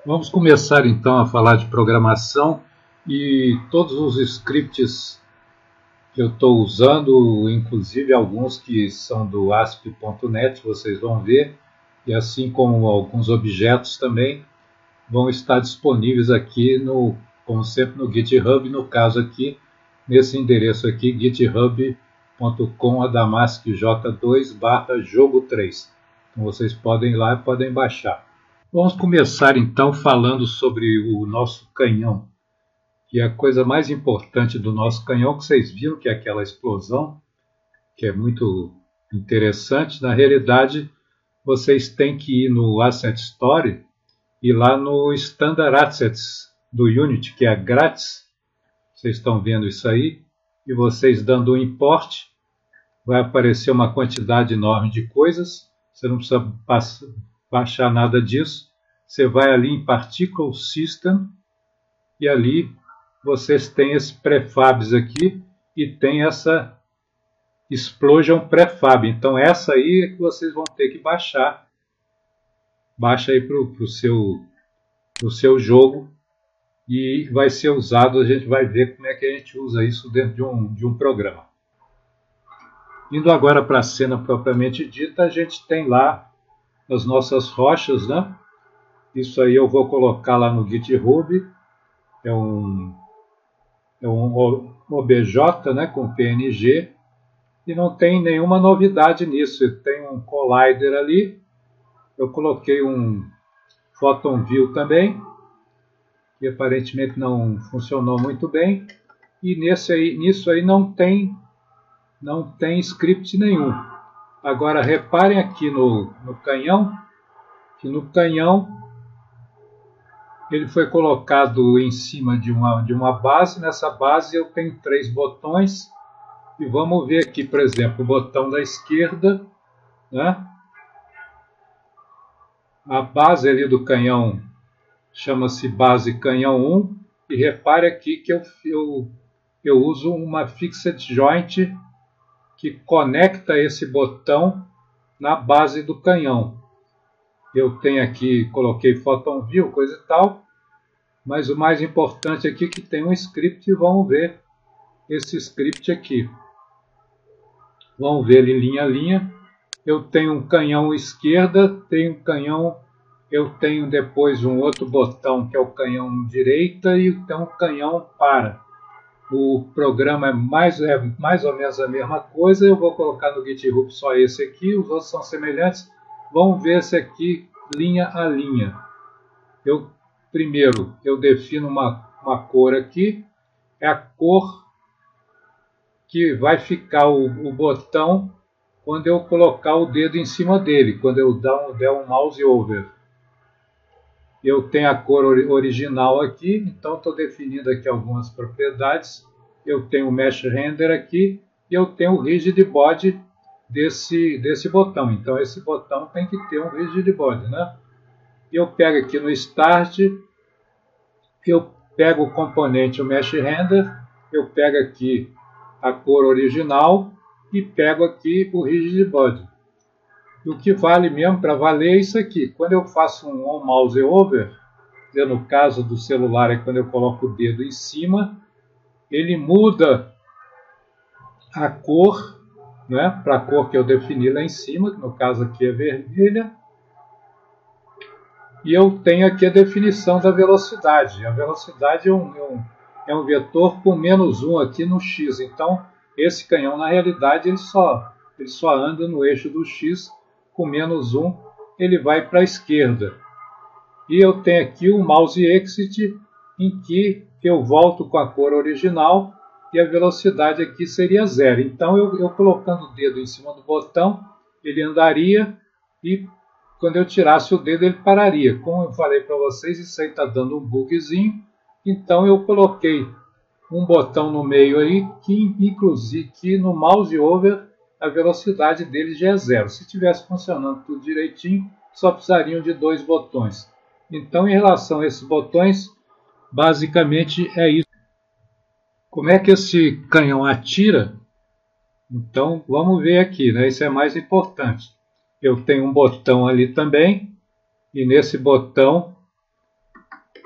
Vamos começar então a falar de programação e todos os scripts que eu estou usando, inclusive alguns que são do ASP.NET, vocês vão ver, e assim como alguns objetos também vão estar disponíveis aqui, como sempre, no GitHub, no caso aqui, nesse endereço aqui, github.com/adamasqj2/jogo3. Então vocês podem ir lá e podem baixar. Vamos começar então falando sobre o nosso canhão, que é a coisa mais importante do nosso canhão, que vocês viram, que é aquela explosão, que é muito interessante. Na realidade, vocês têm que ir no Asset Store e lá no Standard Assets do Unity, que é grátis. Vocês estão vendo isso aí, e vocês dando um import, vai aparecer uma quantidade enorme de coisas. Você não precisa baixar nada disso. Você vai ali em Particle System e ali vocês têm esses prefabs aqui e tem essa Explosion Prefab. Então essa aí é que vocês vão ter que baixar. Baixa aí para o seu jogo e vai ser usado. A gente vai ver como é que a gente usa isso dentro de um programa. Indo agora para a cena propriamente dita, a gente tem lá as nossas rochas, né? Isso aí eu vou colocar lá no GitHub. É um OBJ, né, com PNG. E não tem nenhuma novidade nisso. Tem um collider ali. Eu coloquei um Photon View também, que aparentemente não funcionou muito bem. E nisso aí não tem script nenhum. Agora reparem aqui no canhão, que no canhão ele foi colocado em cima de uma base. Nessa base eu tenho 3 botões. E vamos ver aqui, por exemplo, o botão da esquerda, né? A base ali do canhão chama-se base canhão 1. E repare aqui que eu uso uma Fixed Joint que conecta esse botão na base do canhão. Eu tenho aqui, coloquei Photon View, coisa e tal, mas o mais importante aqui é que tem um script e vamos ver esse script aqui. Vamos ver ele linha a linha. Eu tenho um canhão esquerda, eu tenho depois um outro botão que é o canhão direita e tem um canhão para. O programa é mais ou menos a mesma coisa. Eu vou colocar no GitHub só esse aqui, os outros são semelhantes. Vamos ver esse aqui linha a linha. Primeiro eu defino uma cor aqui, é a cor que vai ficar o botão quando eu colocar o dedo em cima dele, quando eu der um mouse over. Eu tenho a cor original aqui, então estou definindo aqui algumas propriedades. Eu tenho o Mesh Render aqui e eu tenho o Rigid Body desse botão. Então esse botão tem que ter um Rigid Body, né? Eu pego aqui no Start, eu pego o componente, o Mesh Render, eu pego aqui a cor original e pego aqui o Rigid Body. E o que vale mesmo para valer é isso aqui. Quando eu faço um on mouse over, no caso do celular é quando eu coloco o dedo em cima, ele muda a cor, né, para a cor que eu defini lá em cima, que no caso aqui é vermelha. E eu tenho aqui a definição da velocidade. A velocidade é um vetor com -1 aqui no X. Então, esse canhão, na realidade, ele só anda no eixo do X. Com -1, ele vai para a esquerda. E eu tenho aqui o mouse exit, em que eu volto com a cor original e a velocidade aqui seria 0. Então, eu colocando o dedo em cima do botão, ele andaria e quando eu tirasse o dedo, ele pararia. Como eu falei para vocês, isso aí está dando um bugzinho. Então, eu coloquei um botão no meio aí, que inclusive que no mouse over a velocidade dele já é 0. Se estivesse funcionando tudo direitinho, só precisariam de 2 botões. Então, em relação a esses botões, basicamente é isso. Como é que esse canhão atira? Então, vamos ver aqui, né? Isso é mais importante. Eu tenho um botão ali também, e nesse botão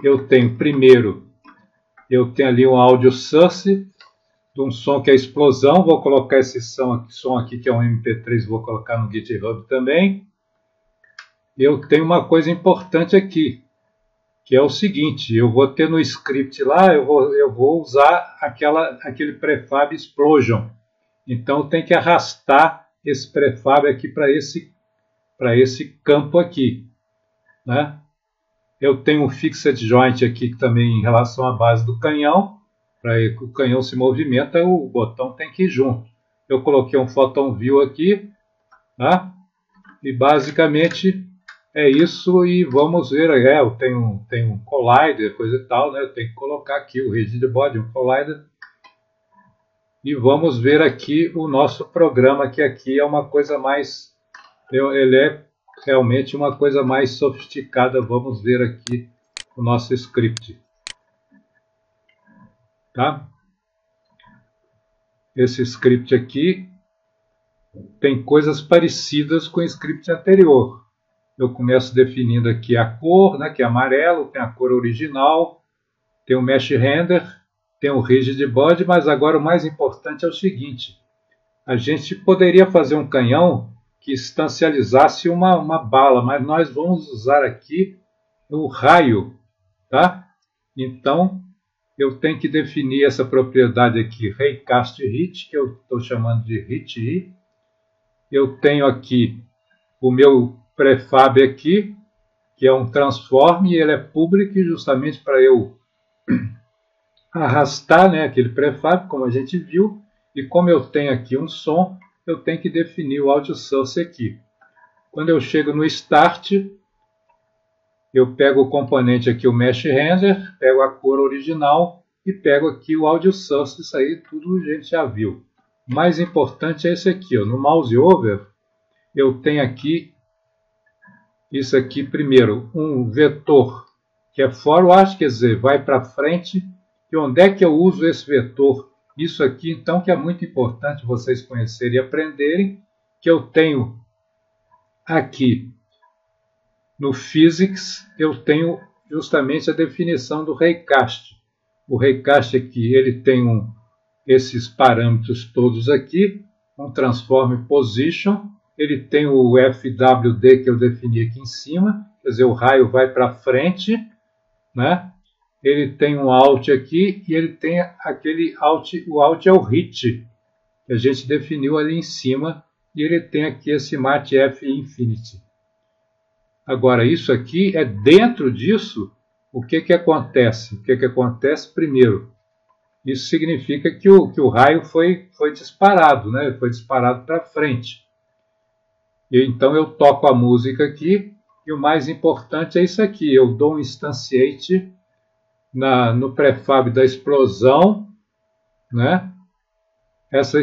eu tenho primeiro, eu tenho ali um áudio source de um som que é explosão. Vou colocar esse som aqui que é um MP3, vou colocar no GitHub também. Eu tenho uma coisa importante aqui, que é o seguinte: eu vou ter no script lá, eu vou usar aquele prefab explosion. Então eu tenho que arrastar esse prefab aqui para esse campo aqui, né? Eu tenho um fixed joint aqui também em relação à base do canhão. Para que o canhão se movimenta, o botão tem que ir junto. Eu coloquei um photon view aqui, tá? E basicamente é isso. E vamos ver, eu tenho um collider, coisa e tal, né? Eu tenho que colocar aqui o rigid body, um collider. E vamos ver aqui o nosso programa, que aqui é uma coisa mais... ele é realmente uma coisa mais sofisticada. Vamos ver aqui o nosso script. Tá? Esse script aqui tem coisas parecidas com o script anterior. Eu começo definindo aqui a cor, né, que é amarelo, tem a cor original, tem o mesh render, tem o rigid body, mas agora o mais importante é o seguinte: a gente poderia fazer um canhão que instancializasse uma bala, mas nós vamos usar aqui o raio, tá? Então eu tenho que definir essa propriedade aqui, raycast hit, que eu estou chamando de hit. Eu tenho aqui o meu prefab aqui, que é um transform, e ele é public justamente para eu arrastar, né, aquele prefab, como a gente viu. E como eu tenho aqui um som, eu tenho que definir o audio source aqui. Quando eu chego no start, eu pego o componente aqui, o mesh render, pego a cor original e pego aqui o audio source. Isso aí tudo a gente já viu. O mais importante é esse aqui, ó. No mouse over, eu tenho aqui isso aqui primeiro, um vetor que é forward, quer dizer, vai para frente. E onde é que eu uso esse vetor? Isso aqui, então, que é muito importante vocês conhecerem e aprenderem, que eu tenho aqui no Physics, eu tenho justamente a definição do raycast. O raycast aqui, ele tem esses parâmetros todos aqui, um transform position, ele tem o FWD que eu defini aqui em cima, quer dizer, o raio vai para frente, né? Ele tem um out aqui e ele tem aquele out, o out é o hit, que a gente definiu ali em cima, e ele tem aqui esse matf infinity. Agora, isso aqui é dentro disso, o que acontece? O que acontece primeiro? Isso significa que o raio foi disparado, né? Foi disparado para frente. E então eu toco a música aqui, e o mais importante é isso aqui, eu dou um instantiate no prefab da explosão, né? Essa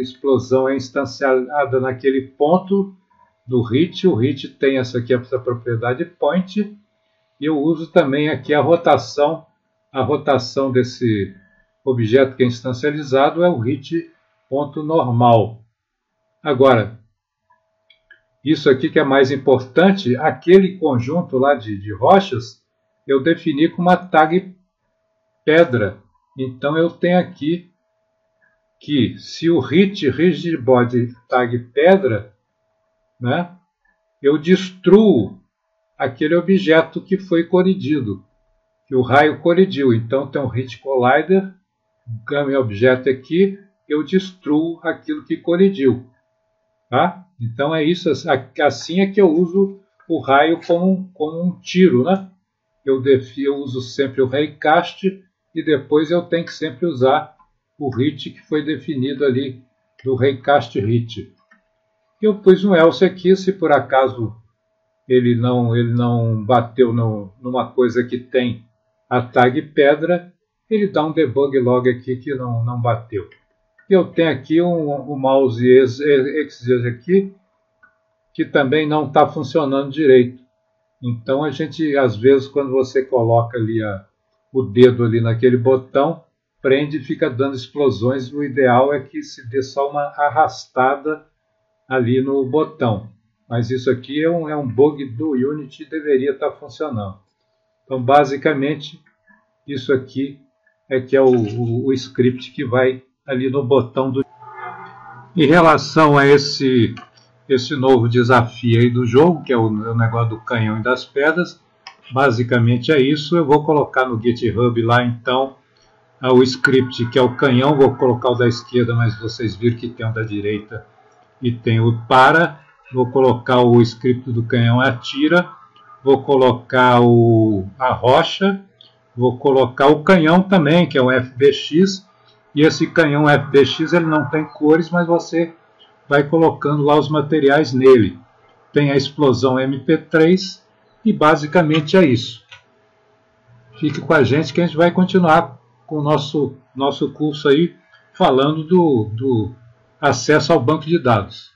explosão é instanciada naquele ponto do hit. O hit tem essa propriedade point, e eu uso também aqui a rotação desse objeto que é instancializado é o hit ponto normal. Agora, isso aqui que é mais importante, aquele conjunto lá de rochas, eu defini com uma tag pedra. Então eu tenho aqui que se o hit rigid body tag pedra, né, eu destruo aquele objeto que foi colidido, que o raio colidiu. Então tem um hit collider, game objeto aqui, eu destruo aquilo que colidiu. Tá? Então é isso, assim é que eu uso o raio como um tiro, né? Eu uso sempre o raycast e depois eu tenho que sempre usar o hit que foi definido ali do raycast hit. Eu pus um else aqui, se por acaso ele não bateu numa coisa que tem a tag pedra, ele dá um debug log aqui que não bateu. Eu tenho aqui um mouse exec aqui que também não está funcionando direito. Então a gente, às vezes, quando você coloca ali o dedo ali naquele botão, prende e fica dando explosões. O ideal é que se dê só uma arrastada ali no botão. Mas isso aqui é um bug do Unity e deveria estar funcionando. Então, basicamente, isso aqui é que é o script que vai ali no botão do... Em relação a esse novo desafio aí do jogo, que é o negócio do canhão e das pedras, basicamente é isso. Eu vou colocar no GitHub lá, então, o script que é o canhão. Vou colocar o da esquerda, mas vocês viram que tem o da direita e tem o para. Vou colocar o script do canhão atira. Vou colocar a rocha. Vou colocar o canhão também, que é o FBX. E esse canhão FBX ele não tem cores, mas você vai colocando lá os materiais nele. Tem a explosão MP3 e basicamente é isso. Fique com a gente que a gente vai continuar com o nosso curso aí falando do acesso ao banco de dados.